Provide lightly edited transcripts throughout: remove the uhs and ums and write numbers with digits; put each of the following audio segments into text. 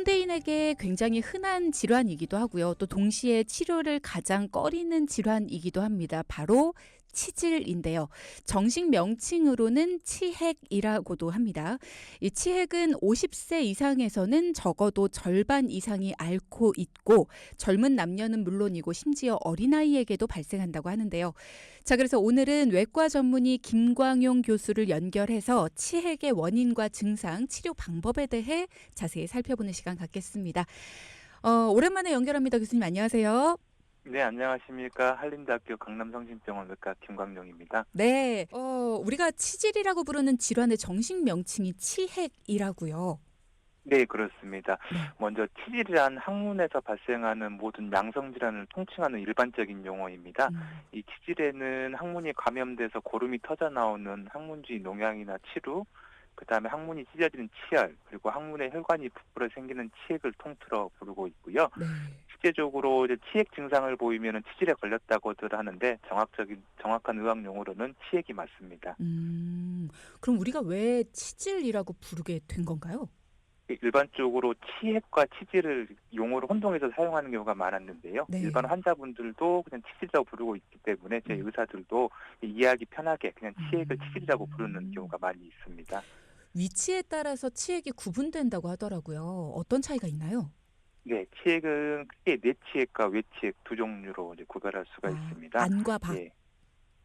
현대인에게 굉장히 흔한 질환이기도 하고요. 또 동시에 치료를 가장 꺼리는 질환이기도 합니다. 바로 치질인데요. 정식 명칭으로는 치핵이라고도 합니다. 이 치핵은 50세 이상에서는 적어도 절반 이상이 앓고 있고 젊은 남녀는 물론이고 심지어 어린아이에게도 발생한다고 하는데요. 자, 그래서 오늘은 외과 전문의 김광용 교수를 연결해서 치핵의 원인과 증상, 치료 방법에 대해 자세히 살펴보는 시간 갖겠습니다. 오랜만에 연결합니다. 교수님 안녕하세요. 네, 안녕하십니까. 한림대학교 강남성심병원 외과 김광용입니다. 네, 우리가 치질이라고 부르는 질환의 정식 명칭이 치핵이라고요. 네, 그렇습니다. 네. 먼저 치질이란 학문에서 발생하는 모든 양성 질환을 통칭하는 일반적인 용어입니다. 음. 이 치질에는 항문이 감염돼서 고름이 터져 나오는 항문주의 농양이나 치루, 그다음에 항문이 찢어지는 치열, 그리고 항문에 혈관이 부풀어 생기는 치핵을 통틀어 부르고 있고요. 네. 실제적으로 이제 치핵 증상을 보이면 치질에 걸렸다고들 하는데 정확한 의학 용어로는 치핵이 맞습니다. 그럼 우리가 왜 치질이라고 부르게 된 건가요? 일반적으로 치핵과 치질을 용어로 혼동해서 사용하는 경우가 많았는데요. 네. 일반 환자분들도 그냥 치질이라고 부르고 있기 때문에 저희 음. 의사들도 이해하기 편하게 그냥 치핵을 치질이라고 부르는 음. 경우가 많이 있습니다. 위치에 따라서 치핵이 구분된다고 하더라고요. 어떤 차이가 있나요? 네, 치핵은 크게 내치핵과 외치핵 두 종류로 이제 구별할 수가 아, 있습니다. 안과 밖. 예.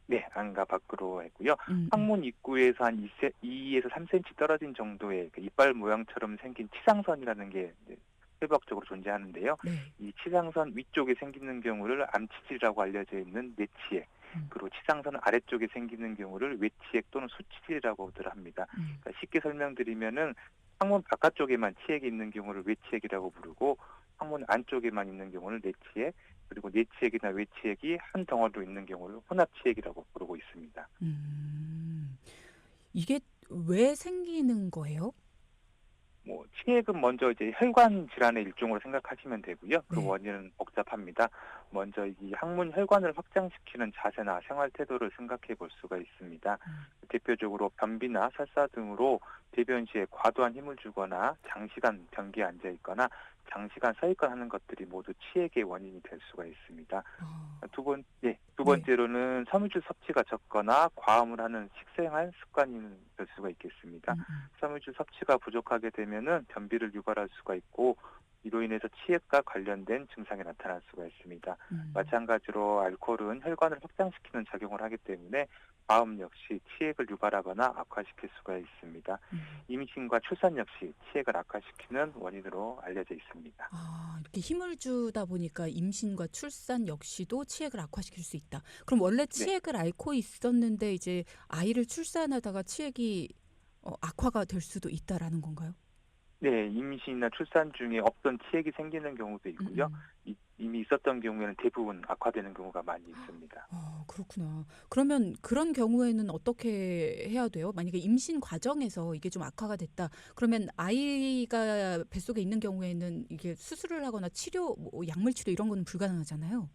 네, 안과 밖으로 했고요. 음, 음. 항문 입구에서 한 2에서 3cm 떨어진 정도의 그 이빨 모양처럼 생긴 치상선이라는 게 이제 해부학적으로 존재하는데요. 네. 이 치상선 위쪽에 생기는 경우를 암치질이라고 알려져 있는 내치액, 음, 그리고 치상선 아래쪽에 생기는 경우를 외치액 또는 수치질이라고들 합니다. 그러니까 쉽게 설명드리면은 항문 바깥쪽에만 치액이 있는 경우를 외치액이라고 부르고 항문 안쪽에만 있는 경우를 내치액, 그리고 내치액이나 외치액이 한 덩어리로 있는 경우를 혼합치액이라고 부르고 있습니다. 음. 이게 왜 생기는 거예요? 치액은 먼저 이제 혈관 질환의 일종으로 생각하시면 되고요. 그 네. 원인은 복잡합니다. 먼저 이 항문 혈관을 확장시키는 자세나 생활 태도를 생각해 볼 수가 있습니다. 음. 대표적으로 변비나 설사 등으로 배변 시에 과도한 힘을 주거나 장시간 변기에 앉아 있거나 장시간 서 있거나 하는 것들이 모두 치액의 원인이 될 수가 있습니다. 아, 두 네. 번째로는 섬유질 섭취가 적거나 과음을 하는 식생활 습관이 될 수가 있겠습니다. 음, 음. 섬유질 섭취가 부족하게 되면은 변비를 유발할 수가 있고 이로 인해서 치액과 관련된 증상이 나타날 수가 있습니다. 음. 마찬가지로 알코올은 혈관을 확장시키는 작용을 하기 때문에 과음 역시 치액을 유발하거나 악화시킬 수가 있습니다. 음. 임신과 출산 역시 치액을 악화시키는 원인으로 알려져 있습니다. 아, 이렇게 힘을 주다 보니까 임신과 출산 역시도 치핵을 악화시킬 수 있다. 그럼 원래 네. 치핵을 앓고 있었는데 이제 아이를 출산하다가 치핵이 악화가 될 수도 있다라는 건가요? 네, 임신이나 출산 중에 없던 치액이 생기는 경우도 음, 있고요. 음. 이미 있었던 경우에는 대부분 악화되는 경우가 많이 있습니다. 그렇구나. 그러면 그런 경우에는 어떻게 해야 돼요? 만약에 임신 과정에서 이게 좀 악화가 됐다. 그러면 아이가 뱃속에 있는 경우에는 이게 수술을 하거나 치료, 뭐 약물 치료 이런 거는 불가능하잖아요.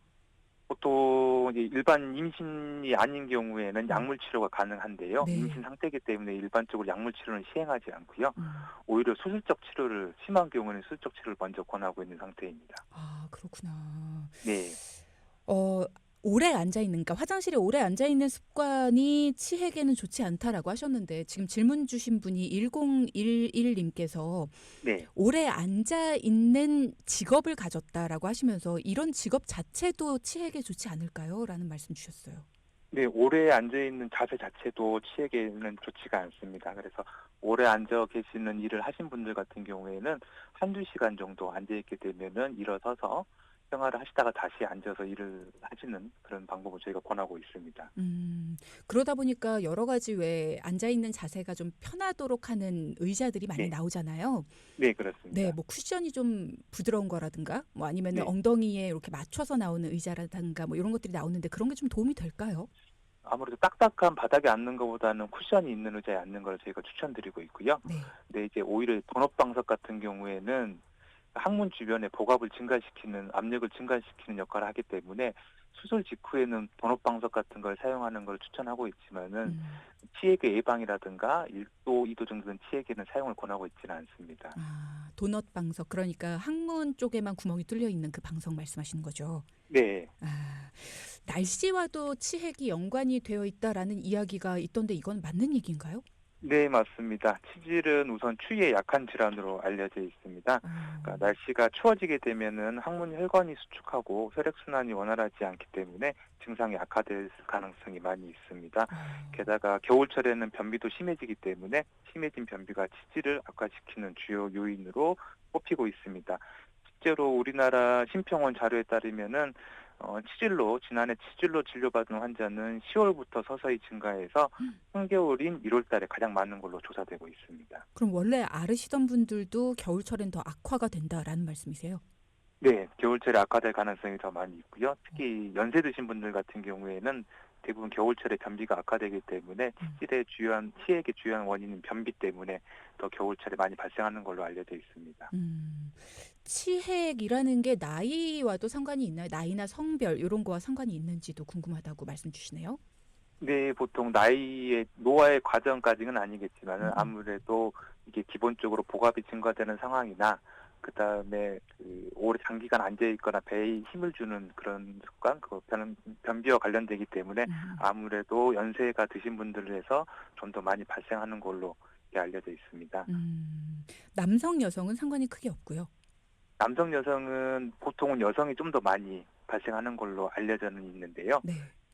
보통 이제 일반 임신이 아닌 경우에는 음. 약물 치료가 가능한데요. 임신 네. 상태이기 때문에 일반적으로 약물 치료는 시행하지 않고요. 음. 오히려 수술적 치료를 심한 경우에는 수술적 치료를 먼저 권하고 있는 상태입니다. 아, 그렇구나. 네. 어, 오래 앉아 있는, 그러니까 화장실에 오래 앉아 있는 습관이 치핵에는 좋지 않다라고 하셨는데 지금 질문 주신 분이 1011님께서 네. 오래 앉아 있는 직업을 가졌다라고 하시면서 이런 직업 자체도 치핵에 좋지 않을까요? 라는 말씀 주셨어요. 네, 오래 앉아 있는 자세 자체도 치에게는 좋지가 않습니다. 그래서 오래 앉아 계시는 일을 하신 분들 같은 경우에는 한두 시간 정도 앉아 있게 되면은 일어서서 생활을 하시다가 다시 앉아서 일을 하시는 그런 방법을 저희가 권하고 있습니다. 음, 그러다 보니까 여러 가지 왜 앉아 있는 자세가 좀 편하도록 하는 의자들이 많이 네. 나오잖아요. 네, 네, 그렇습니다. 뭐 쿠션이 좀 부드러운 거라든가, 뭐 아니면은 네. 엉덩이에 이렇게 맞춰서 나오는 의자라든가, 뭐 이런 것들이 나오는데 그런 게 좀 도움이 될까요? 아무래도 딱딱한 바닥에 앉는 것보다는 쿠션이 있는 의자에 앉는 걸 저희가 추천드리고 있고요. 네. 근데 이제 오히려 번호방석 같은 경우에는 항문 주변에 복압을 증가시키는 압력을 증가시키는 역할을 하기 때문에 수술 직후에는 본업방석 같은 걸 사용하는 걸 추천하고 있지만은 음. 치액의 예방이라든가 1도, 2도 정도 된 치액에는 사용을 권하고 있지는 않습니다. 아, 도넛 방석 그러니까 항문 쪽에만 구멍이 뚫려 있는 그 방석 말씀하시는 거죠. 네. 아, 날씨와도 치핵이 연관이 되어 있다라는 이야기가 있던데 이건 맞는 얘기인가요? 네, 맞습니다. 치질은 우선 추위에 약한 질환으로 알려져 있습니다. 어. 그러니까 날씨가 추워지게 되면은 항문 혈관이 수축하고 혈액순환이 원활하지 않기 때문에 증상이 악화될 가능성이 많이 있습니다. 어. 게다가 겨울철에는 변비도 심해지기 때문에 심해진 변비가 치질을 악화시키는 주요 요인으로 꼽히고 있습니다. 실제로 우리나라 심평원 자료에 따르면은 지난해 치질로 진료받은 환자는 10월부터 서서히 증가해서 한겨울인 1월 달에 가장 많은 걸로 조사되고 있습니다. 그럼 원래 앓으시던 분들도 겨울철엔 더 악화가 된다라는 말씀이세요? 네, 겨울철에 악화될 가능성이 더 많이 있고요. 특히 연세 드신 분들 같은 경우에는 대부분 겨울철에 변비가 악화되기 때문에 음. 치액의 주요한 원인인 변비 때문에 더 겨울철에 많이 발생하는 걸로 알려져 있습니다. 음. 치핵이라는 게 나이와도 상관이 있나요? 나이나 성별 이런 거와 상관이 있는지도 궁금하다고 말씀 주시네요. 네, 보통 노화의 과정까지는 아니겠지만은 음. 아무래도 이게 기본적으로 복압이 증가되는 상황이나 그다음에 오래 장기간 앉아 있거나 배에 힘을 주는 그런 습관, 변비와 관련되기 때문에 음. 아무래도 연세가 드신 분들에서 좀 더 많이 발생하는 걸로 이렇게 알려져 있습니다. 남성 여성은 상관이 크게 없고요. 남성 여성은 보통은 여성이 좀 더 많이 발생하는 걸로 알려져는 있는데요. 네.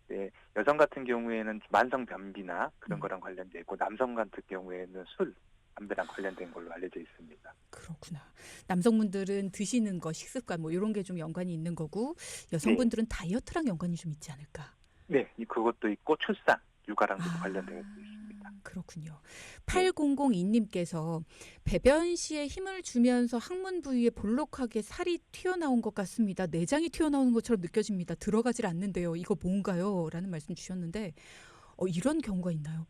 네, 여성 같은 경우에는 만성 변비나 그런 음. 거랑 관련돼 있고 남성 같은 경우에는 술, 담배랑 관련된 걸로 알려져 있습니다. 그렇구나. 남성분들은 드시는 거, 식습관 뭐 이런 게 좀 연관이 있는 거고 네, 여성분들은 다이어트랑 연관이 좀 있지 않을까? 네, 그것도 있고 출산, 육아랑도 관련되어 있습니다. 그렇군요. 네, 8002님께서 배변 시에 힘을 주면서 항문 부위에 볼록하게 살이 튀어나온 것 같습니다. 내장이 튀어나오는 것처럼 느껴집니다. 들어가질 않는데요. 이거 뭔가요? 라는 말씀 주셨는데 이런 경우가 있나요?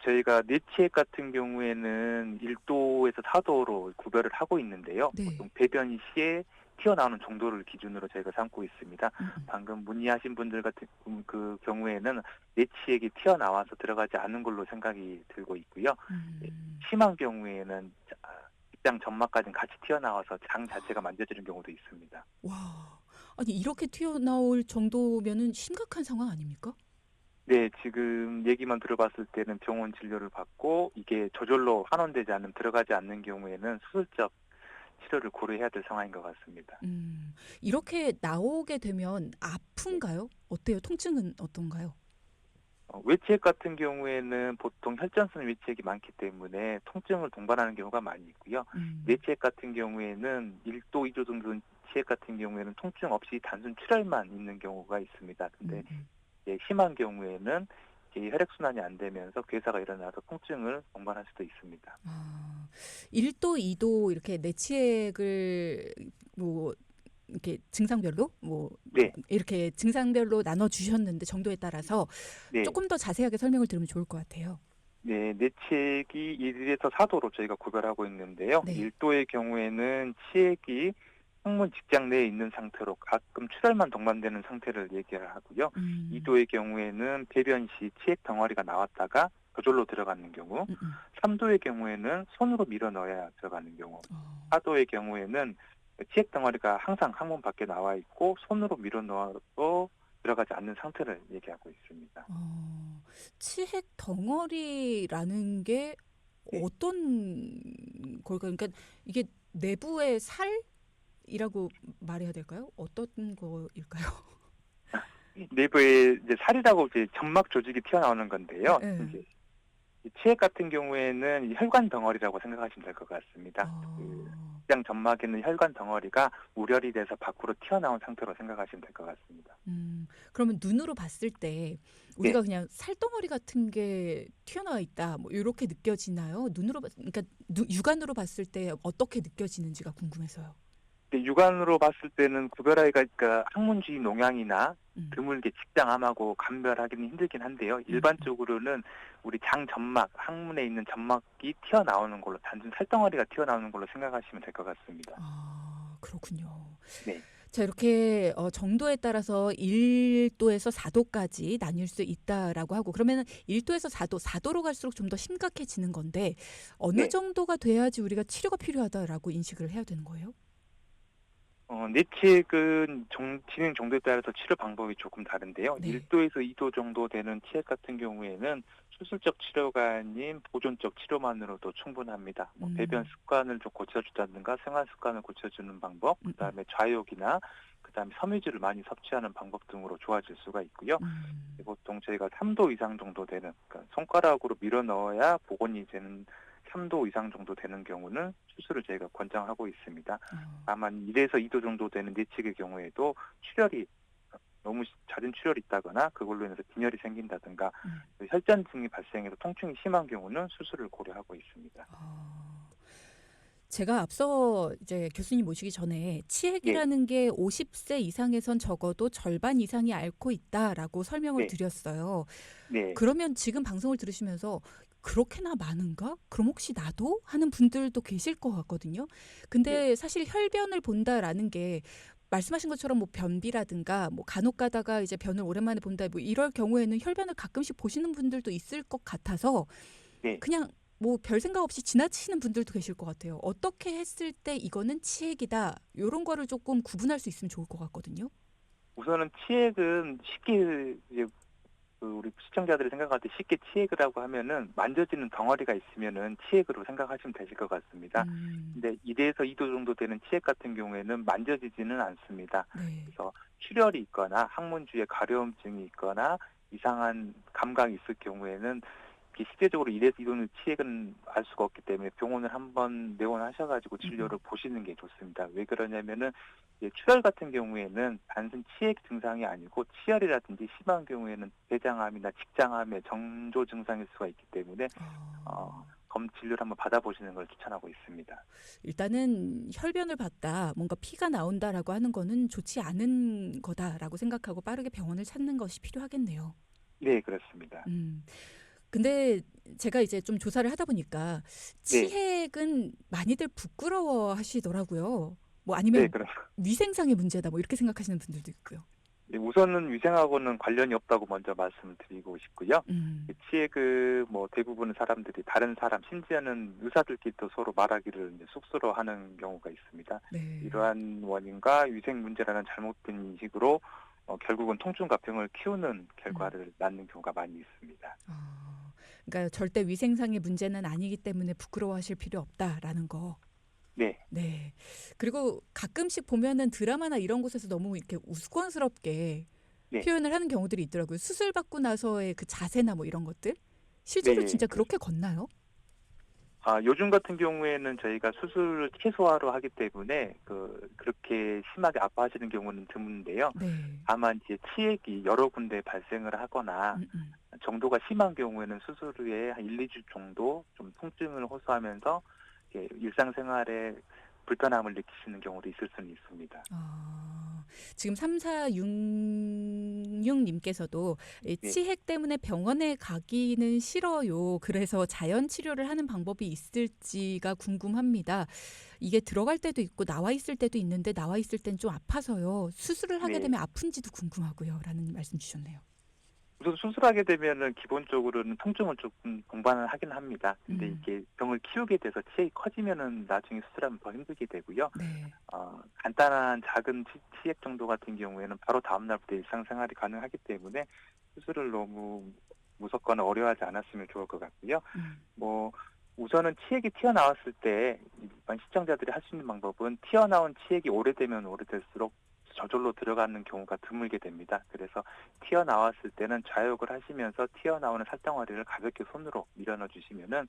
저희가 뇌치액 같은 경우에는 1도에서 4도로 구별을 하고 있는데요. 네. 보통 배변 시에 튀어나오는 정도를 기준으로 저희가 삼고 있습니다. 음, 음, 방금 문의하신 분들 같은 그 경우에는 뇌치액이 튀어나와서 들어가지 않은 걸로 생각이 들고 있고요. 예, 음. 심한 경우에는 입장 점막까지 같이 튀어나와서 장 자체가 만져지는 경우도 있습니다. 와. 아니 이렇게 튀어나올 정도면은 심각한 상황 아닙니까? 네, 지금 얘기만 들어봤을 때는 병원 진료를 받고 이게 저절로 환원되지 않으면 들어가지 않는 경우에는 수술적 치료를 고려해야 될 상황인 것 같습니다. 이렇게 나오게 되면 네. 아픈가요? 어때요? 통증은 어떤가요? 외치액 같은 경우에는 보통 혈전성 외치액이 많기 때문에 통증을 동반하는 경우가 많이 있고요. 음. 뇌치액 같은 경우에는 1도, 2도 정도 치액 같은 경우에는 통증 없이 단순 출혈만 있는 경우가 있습니다. 근데 음, 음. 심한 경우에는 이게 혈액순환이 안 되면서 괴사가 일어나서 통증을 동반할 수도 있습니다. 아, 1도, 2도 이렇게 내치액을 뭐 이렇게 증상별로 뭐 네, 이렇게 증상별로 나눠 주셨는데 정도에 따라서 네. 조금 더 자세하게 설명을 들으면 좋을 것 같아요. 네, 뇌치액이 1에서 4도로 저희가 구별하고 있는데요. 네. 1도의 경우에는 치액이 항문 직장 내에 있는 상태로 가끔 출혈만 동반되는 상태를 얘기를 하고요. 음. 2도의 경우에는 배변 시 치액 덩어리가 나왔다가 저절로 들어가는 경우, 음, 음. 3도의 경우에는 손으로 밀어 넣어야 들어가는 경우, 어. 4도의 경우에는 치액 덩어리가 항상 항문 밖에 나와 있고 손으로 밀어 넣어도 들어가지 않는 상태를 얘기하고 있습니다. 치핵 덩어리라는 게 네. 어떤 걸까요? 그러니까 이게 내부의 살이라고 말해야 될까요? 어떤 거일까요? 내부에 이제 살이라고 이제 점막 조직이 튀어나오는 건데요. 예. 이제 이 치액 같은 경우에는 이 혈관 덩어리라고 생각하시면 될 것 같습니다. 어. 장 점막에 있는 혈관 덩어리가 우열이 돼서 밖으로 튀어나온 상태로 생각하시면 될 것 같습니다. 그러면 눈으로 봤을 때 네. 우리가 그냥 살덩어리 같은 게 튀어나와 있다, 뭐 이렇게 느껴지나요? 그러니까 육안으로 봤을 때 어떻게 느껴지는지가 궁금해서요. 근데 육안으로 봤을 때는 구별하기가 그러니까 항문 주위 농양이나 음, 드물게 직장암하고 감별하기는 힘들긴 한데요. 음, 음. 일반적으로는 우리 장 점막, 항문에 있는 점막이 튀어나오는 걸로 단순 살덩어리가 튀어나오는 걸로 생각하시면 될 것 같습니다. 아, 그렇군요. 네. 자, 이렇게 정도에 따라서 1도에서 4도까지 나뉠 수 있다라고 하고 그러면은 1도에서 4도, 4도로 갈수록 좀 더 심각해지는 건데 어느 네. 정도가 돼야지 우리가 치료가 필요하다라고 인식을 해야 되는 거예요? 뇌치액은 진행 정도에 따라서 치료 방법이 조금 다른데요. 네. 1도에서 2도 정도 되는 치액 같은 경우에는 수술적 치료가 아닌 보존적 치료만으로도 충분합니다. 뭐 배변 음. 습관을 좀 고쳐준다든가 생활 습관을 고쳐주는 방법, 음음. 그다음에 좌욕이나 그다음에 섬유질을 많이 섭취하는 방법 등으로 좋아질 수가 있고요. 보통 저희가 3도 이상 정도 되는, 그러니까 손가락으로 밀어 넣어야 복원이 되는 3도 이상 정도 되는 경우는 수술을 저희가 권장하고 있습니다. 어. 다만 1에서 2도 정도 되는 뇌치의 경우에도 출혈이 너무 잦은 출혈이 있다거나 그걸로 인해서 빈혈이 생긴다든가 음. 혈전 등이 발생해서 통증이 심한 경우는 수술을 고려하고 있습니다. 어. 제가 앞서 이제 교수님 모시기 전에 네, 치핵이라는 게 50세 이상에선 적어도 절반 이상이 앓고 있다라고 설명을 네, 드렸어요. 네, 그러면 지금 방송을 들으시면서 '그렇게나 많은가? 그럼 혹시 나도?' 하는 분들도 계실 것 같거든요. 네, 근데 사실 혈변을 본다라는 게 말씀하신 것처럼 뭐 변비라든가 뭐 간혹 가다가 이제 변을 오랜만에 본다 뭐 이럴 경우에는 혈변을 가끔씩 보시는 분들도 있을 것 같아서 네. 그냥 뭐 별 생각 없이 지나치시는 분들도 계실 것 같아요. 어떻게 했을 때 이거는 치핵이다. 요런 거를 조금 구분할 수 있으면 좋을 것 같거든요. 우선은 치액은 쉽게 이제 우리 시청자들이 생각할 때 쉽게 치액이라고 하면은 만져지는 덩어리가 있으면은 치액으로 생각하시면 되실 것 같습니다. 음. 근데 1에서 2도 정도 되는 치액 같은 경우에는 만져지지는 않습니다. 네. 그래서 출혈이 있거나 항문 주위에 가려움증이 있거나 이상한 감각이 있을 경우에는 이게 실제적으로 1에서 2도는 치액은 알 수가 없기 때문에 병원을 한번 내원하셔가지고 진료를 음음. 보시는 게 좋습니다. 왜 그러냐면은 이제 출혈 같은 경우에는 단순 치액 증상이 아니고 치열이라든지 심한 경우에는 대장암이나 직장암의 정조 증상일 수가 있기 때문에 어. 검 진료를 한번 받아보시는 걸 추천하고 있습니다. 일단은 혈변을 봤다, 뭔가 피가 나온다라고 하는 거는 좋지 않은 거다라고 생각하고 빠르게 병원을 찾는 것이 필요하겠네요. 네, 그렇습니다. 음. 근데 제가 이제 좀 조사를 하다 보니까 네, 치핵은 많이들 부끄러워 하시더라고요. 뭐 네, 아니면 그럼 위생상의 문제다 뭐 이렇게 생각하시는 분들도 있고요. 네, 우선은 위생하고는 관련이 없다고 먼저 말씀을 드리고 싶고요. 음. 치액을 뭐 대부분의 사람들이 다른 사람, 심지어는 의사들끼리도 서로 말하기를 이제 쑥스러워하는 경우가 있습니다. 네. 이러한 원인과 위생 문제라는 잘못된 인식으로 결국은 통증과 병을 키우는 음. 결과를 낳는 경우가 많이 있습니다. 그러니까 절대 위생상의 문제는 아니기 때문에 부끄러워하실 필요 없다라는 거. 네, 네. 그리고 가끔씩 보면은 드라마나 이런 곳에서 너무 이렇게 우스꽝스럽게 네, 표현을 하는 경우들이 있더라고요. 수술 받고 나서의 그 자세나 뭐 이런 것들. 실제로 네, 진짜 그렇죠. 그렇게 걷나요? 요즘 같은 경우에는 저희가 수술을 최소화로 하기 때문에 그렇게 심하게 아파하시는 경우는 드문데요. 네. 다만 이제 치액이 여러 군데 발생을 하거나 음음. 정도가 심한 경우에는 수술 후에 한 1-2주 정도 좀 통증을 호소하면서 이렇게 일상생활에 불편함을 느끼시는 경우도 있을 수는 있습니다. 지금 3466 님께서도 이 네. "치핵 때문에 병원에 가기는 싫어요. 그래서 자연 치료를 하는 방법이 있을지가 궁금합니다. 이게 들어갈 때도 있고 나와 있을 때도 있는데 나와 있을 땐 좀 아파서요. 수술을 하게 네. 되면 아픈지도 궁금하고요."라는 말씀 주셨네요. 우선 수술하게 되면은 기본적으로는 통증을 조금 동반을 하긴 합니다. 근데 음. 이게 병을 키우게 돼서 치액이 커지면은 나중에 수술하면 더 힘들게 되고요. 네. 간단한 작은 치액 정도 같은 경우에는 바로 다음 날부터 일상생활이 가능하기 때문에 수술을 너무 무섭거나 어려워하지 않았으면 좋을 것 같고요. 음. 뭐 우선은 치액이 튀어나왔을 때 일반 시청자들이 할 수 있는 방법은 튀어나온 치액이 오래되면 오래될수록 저절로 들어가는 경우가 드물게 됩니다. 그래서 튀어나왔을 때는 좌욕을 하시면서 튀어나오는 살덩어리를 가볍게 손으로 밀어넣어 주시면은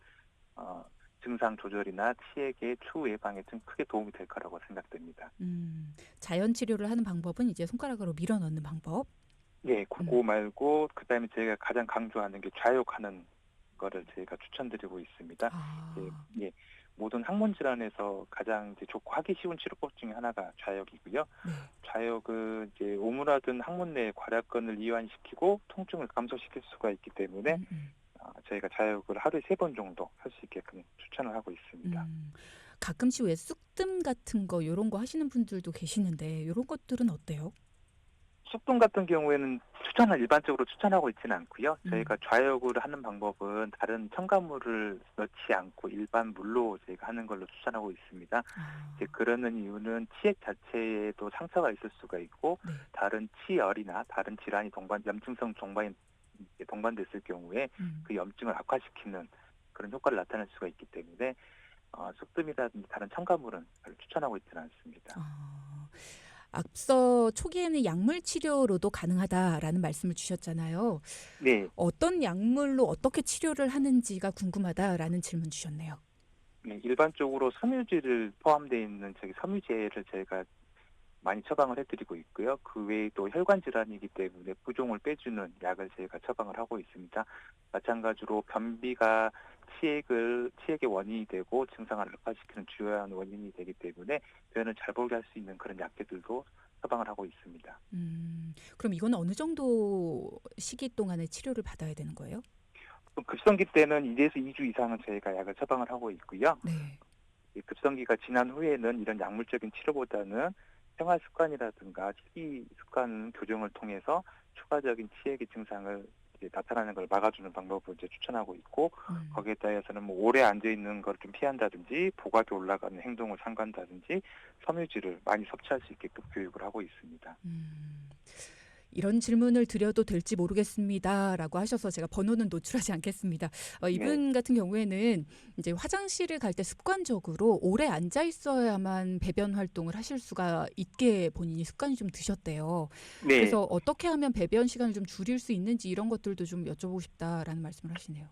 어, 증상 조절이나 치액의 추후 예방에 좀 크게 도움이 될 거라고 생각됩니다. 자연 치료를 하는 방법은 이제 손가락으로 밀어 넣는 방법. 예, 음. 그거 말고 그다음에 저희가 가장 강조하는 게 좌욕하는 거를 저희가 추천드리고 있습니다. 예, 아. 예, 모든 항문 질환에서 가장 이제 좋고 하기 쉬운 치료법 중에 하나가 좌욕이고요. 네. 좌욕은 이제 오므라든 항문 내의 괄약근을 이완시키고 통증을 감소시킬 수가 있기 때문에 음음. 저희가 좌욕을 하루에 3번 정도 할 수 있게끔 추천을 하고 있습니다. 음. 가끔씩 왜 쑥뜸 같은 거 요런 거 하시는 분들도 계시는데 요런 것들은 어때요? 숙동 같은 경우에는 일반적으로 추천하고 있지는 않고요. 음. 저희가 좌욕을 하는 방법은 다른 첨가물을 넣지 않고 일반 물로 저희가 하는 걸로 추천하고 있습니다. 이제 아. 그러는 이유는 치액 자체에도 상처가 있을 수가 있고 네. 다른 치열이나 다른 질환이 염증성 동반이 이제 동반됐을 경우에 음. 그 염증을 악화시키는 그런 효과를 나타낼 수가 있기 때문에 쑥뜸이라든지 다른 첨가물은 별로 추천하고 있지는 않습니다. 아. 앞서 초기에는 약물 치료로도 가능하다라는 말씀을 주셨잖아요. 네. 어떤 약물로 어떻게 치료를 하는지가 궁금하다라는 질문 주셨네요. 네, 일반적으로 섬유질을 포함되어 있는 섬유제를 저희가 많이 처방을 해드리고 있고요. 그 외에도 혈관 질환이기 때문에 부종을 빼주는 약을 저희가 처방을 하고 있습니다. 마찬가지로 변비가 치액의 원인이 되고 증상을 악화시키는 주요한 원인이 되기 때문에 변을 잘 보게 할 수 있는 그런 약제들도 처방을 하고 있습니다. 그럼 이건 어느 정도 시기 동안에 치료를 받아야 되는 거예요? 또 급성기 때는 1에서 2주 이상은 저희가 약을 처방을 하고 있고요. 네. 이 급성기가 지난 후에는 이런 약물적인 치료보다는 생활 습관이라든가 식이 습관 교정을 통해서 추가적인 치액의 증상을 이제 나타나는 걸 막아주는 방법을 이제 추천하고 있고 음. 거기에 따라서는 뭐 오래 앉아 있는 걸 좀 피한다든지 복압이 올라가는 행동을 삼간다든지 섬유질을 많이 섭취할 수 있게끔 교육을 하고 있습니다. 음. 이런 질문을 드려도 될지 모르겠습니다라고 하셔서 제가 번호는 노출하지 않겠습니다. 네. 이분 같은 경우에는 이제 화장실을 갈 때 습관적으로 오래 앉아 있어야만 배변 활동을 하실 수가 있게 본인이 습관이 좀 드셨대요. 네. 그래서 어떻게 하면 배변 시간을 좀 줄일 수 있는지 이런 것들도 좀 여쭤보고 싶다라는 말씀을 하시네요.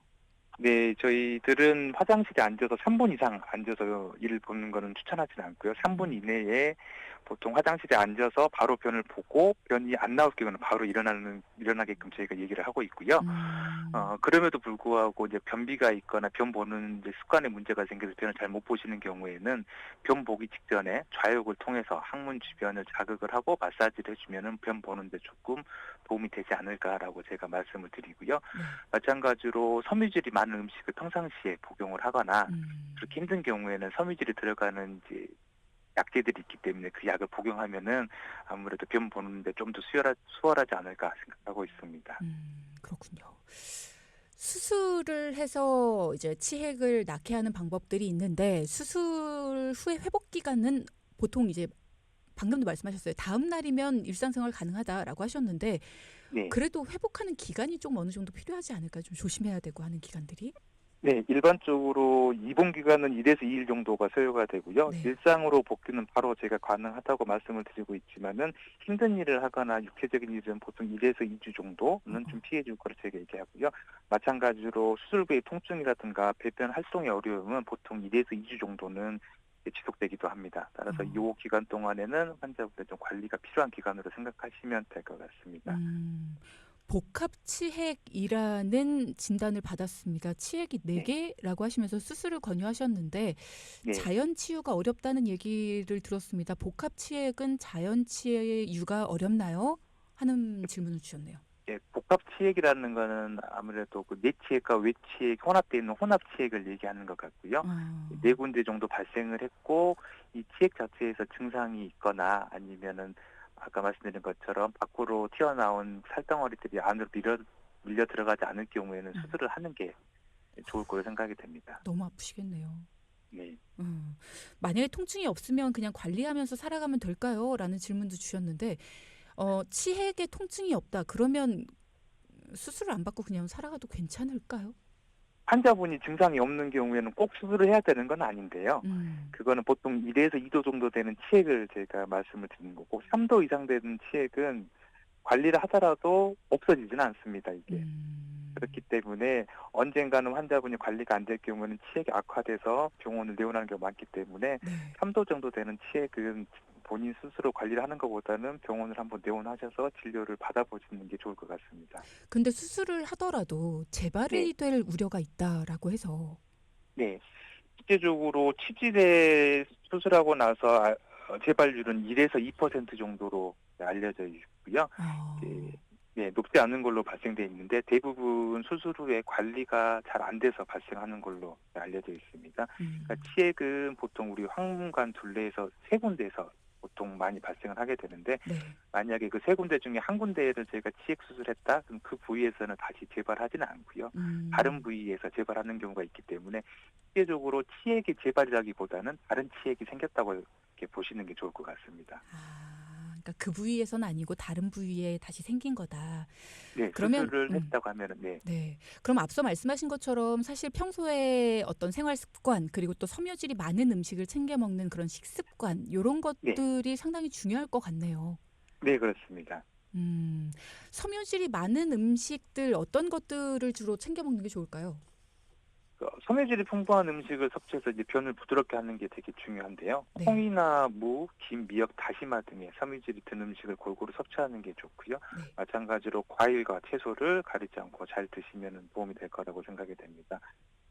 네, 저희들은 화장실에 앉아서 3분 이상 앉아서 일을 보는 거는 추천하지는 않고요. 3분 음. 이내에 보통 화장실에 앉아서 바로 변을 보고 변이 안 나올 경우는 바로 일어나게끔 저희가 얘기를 하고 있고요. 음. 그럼에도 불구하고 이제 변비가 있거나 변 보는 이제 습관에 문제가 생겨서 변을 잘 못 보시는 경우에는 변 보기 직전에 좌욕을 통해서 항문 주변을 자극을 하고 마사지를 해주면은 변 보는데 조금 도움이 되지 않을까라고 제가 말씀을 드리고요. 네. 마찬가지로 섬유질이 많은 음식을 평상시에 복용을 하거나 음. 그렇게 힘든 경우에는 섬유질이 들어가는 이제 약제들이 있기 때문에 그 약을 복용하면은 아무래도 변 보는데 좀 더 수월하지 않을까 생각하고 있습니다. 그렇군요. 수술을 해서 이제 치핵을 낫게 하는 방법들이 있는데 수술 후에 회복 기간은 보통 이제 방금도 말씀하셨어요. 다음 날이면 일상생활 가능하다라고 하셨는데 네. 그래도 회복하는 기간이 좀 어느 정도 필요하지 않을까요? 좀 조심해야 되고 하는 기간들이? 네, 일반적으로 입원 기간은 1에서 2일 정도가 소요가 되고요. 네. 일상으로 복귀는 바로 제가 가능하다고 말씀을 드리고 있지만은 힘든 일을 하거나 육체적인 일은 보통 1에서 2주 정도는 좀 피해 줄 거로 제가 얘기하고요. 마찬가지로 수술 후의 통증이라든가 배변 활동의 어려움은 보통 1에서 2주 정도는 지속되기도 합니다. 따라서 이 어. 기간 동안에는 환자분들 좀 관리가 필요한 기간으로 생각하시면 될 것 같습니다. 음. 복합 치핵이라는 진단을 받았습니까? 치핵이 네, 4개라고 하시면서 수술을 권유하셨는데 네. 자연 치유가 어렵다는 얘기를 들었습니다. 복합 치핵은 자연 치유가 어렵나요? 하는 질문을 주셨네요. 예, 복합 치액이라는 거는 아무래도 그 내치액과 외치액 혼합되어 있는 혼합 치액을 얘기하는 것 같고요. 네 아. 군데 정도 발생을 했고 이 치액 자체에서 증상이 있거나 아니면은 아까 말씀드린 것처럼 밖으로 튀어나온 살덩어리들이 안으로 밀려 들어가지 않을 경우에는 음. 수술을 하는 게 좋을 거로 생각이 됩니다. 너무 아프시겠네요. 네. 음. 만약에 통증이 없으면 그냥 관리하면서 살아가면 될까요? 라는 질문도 주셨는데 치핵에 통증이 없다. 그러면 수술을 안 받고 그냥 살아가도 괜찮을까요? 환자분이 증상이 없는 경우에는 꼭 수술을 해야 되는 건 아닌데요. 음. 그거는 보통 1에서 2도 정도 되는 치액을 제가 말씀을 드린 거고 3도 이상 되는 치액은 관리를 하더라도 없어지지는 않습니다, 이게. 그렇기 음. 때문에 언젠가는 환자분이 관리가 안 될 경우는 치액이 악화돼서 병원을 내원하는 경우가 많기 때문에 네. 3도 정도 되는 치액은 본인 스스로 관리를 하는 것보다는 병원을 한번 내원하셔서 진료를 받아보시는 게 좋을 것 같습니다. 근데 수술을 하더라도 네, 재발이 될 우려가 있다라고 해서 네. 실제적으로 치질에 수술하고 나서 재발률은 1에서 2% 정도로 알려져 있고요. 이제 어. 네, 높지 않은 걸로 발생돼 있는데 대부분 수술 후에 관리가 잘 안 돼서 발생하는 걸로 알려져 있습니다. 그러니까 음. 치액은 보통 우리 항문관 둘레에서 세 군데에서 보통 많이 발생을 하게 되는데 네. 만약에 그 세 군데 중에 한 군데에서 저희가 치액 수술했다, 그럼 그 부위에서는 다시 재발하지는 않고요. 다른 음. 부위에서 재발하는 경우가 있기 때문에 실제적으로 치액이 재발이라기보다는 다른 치액이 생겼다고 이렇게 보시는 게 좋을 것 같습니다. 그러니까 그 부위에서는 아니고 다른 부위에 다시 생긴 거다. 네, 그러면 수술을 했다고 하면은 네, 네. 그럼 앞서 말씀하신 것처럼 사실 평소에 어떤 생활 습관 그리고 또 섬유질이 많은 음식을 챙겨 먹는 그런 식습관 요런 네, 것들이 상당히 중요할 것 같네요. 네 그렇습니다. 음. 섬유질이 많은 음식들 어떤 것들을 주로 챙겨 먹는 게 좋을까요? 섬유질이 풍부한 음식을 섭취해서 이제 변을 부드럽게 하는 게 되게 중요한데요. 네. 콩이나 무, 김, 미역, 다시마 등의 섬유질이 든 음식을 골고루 섭취하는 게 좋고요. 네. 마찬가지로 과일과 채소를 가리지 않고 잘 드시면 도움이 될 거라고 생각이 됩니다.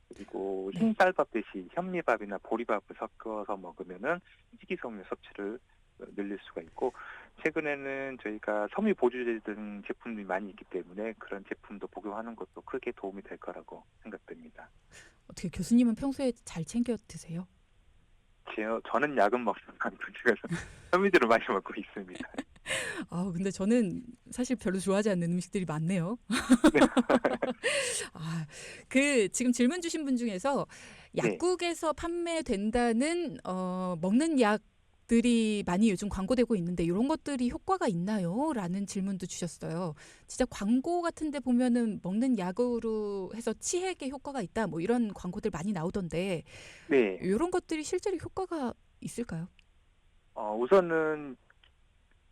그리고 네. 흰쌀밥 대신 현미밥이나 보리밥을 섞어서 먹으면은 식이섬유 섭취를 늘릴 수가 있고, 최근에는 저희가 섬유 보조제 등 제품들이 많이 있기 때문에 그런 제품도 복용하는 것도 크게 도움이 될 거라고 생각됩니다. 어떻게 교수님은 평소에 잘 챙겨 드세요? 저는 약은 먹지 않고 집에서 섬유질을 많이 먹고 있습니다. 근데 저는 사실 별로 좋아하지 않는 음식들이 많네요. 지금 질문 주신 분 중에서 네. 약국에서 판매된다는 먹는 약들이 많이 요즘 광고되고 있는데 이런 것들이 효과가 있나요? 라는 질문도 주셨어요. 진짜 광고 같은 데 보면은 먹는 약으로 해서 치핵에 효과가 있다. 뭐 이런 광고들 많이 나오던데 네. 이런 것들이 실제로 효과가 있을까요? 우선은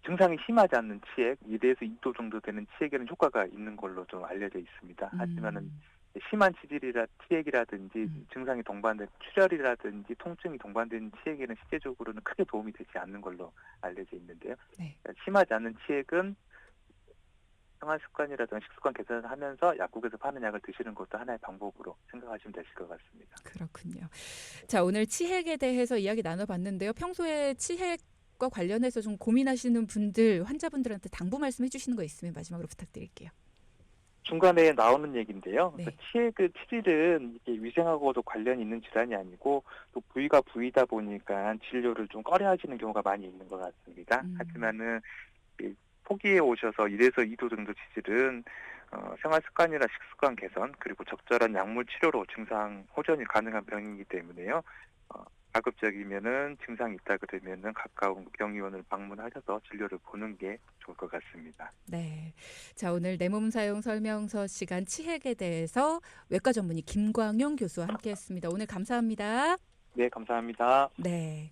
증상이 심하지 않는 치액, 1에서 2도 정도 되는 치액에는 효과가 있는 걸로 좀 알려져 있습니다. 하지만은 음. 심한 치액이라든지 음. 증상이 동반된 출혈이라든지 통증이 동반된 치액에는 실제적으로는 크게 도움이 되지 않는 걸로 알려져 있는데요. 네. 그러니까 심하지 않은 치액은 생활 습관이라든지 식습관 개선을 하면서 약국에서 파는 약을 드시는 것도 하나의 방법으로 생각하시면 되실 것 같습니다. 그렇군요. 자, 오늘 치핵에 대해서 이야기 나눠봤는데요. 평소에 치핵과 관련해서 좀 고민하시는 분들, 환자분들한테 당부 말씀해 주시는 거 있으면 마지막으로 부탁드릴게요. 중간에 나오는 얘기인데요. 그래서 네. 치액의 치질은 이게 위생하고도 관련이 있는 질환이 아니고 또 부위가 부위다 보니까 진료를 좀 꺼려하시는 경우가 많이 있는 것 같습니다. 음. 하지만은 이 포기해 오셔서 1에서 2도 정도 치질은 생활 습관이나 식습관 개선 그리고 적절한 약물 치료로 증상 호전이 가능한 병이기 때문에요. 어, 가급적이면은 증상이 있다 그러면은 가까운 병의원을 방문하셔서 진료를 보는 게 좋을 것 같습니다. 네. 자, 오늘 내 몸 사용 설명서 시간 치핵에 대해서 외과 전문의 김광용 교수와 함께 했습니다. 오늘 감사합니다. 네, 감사합니다. 네.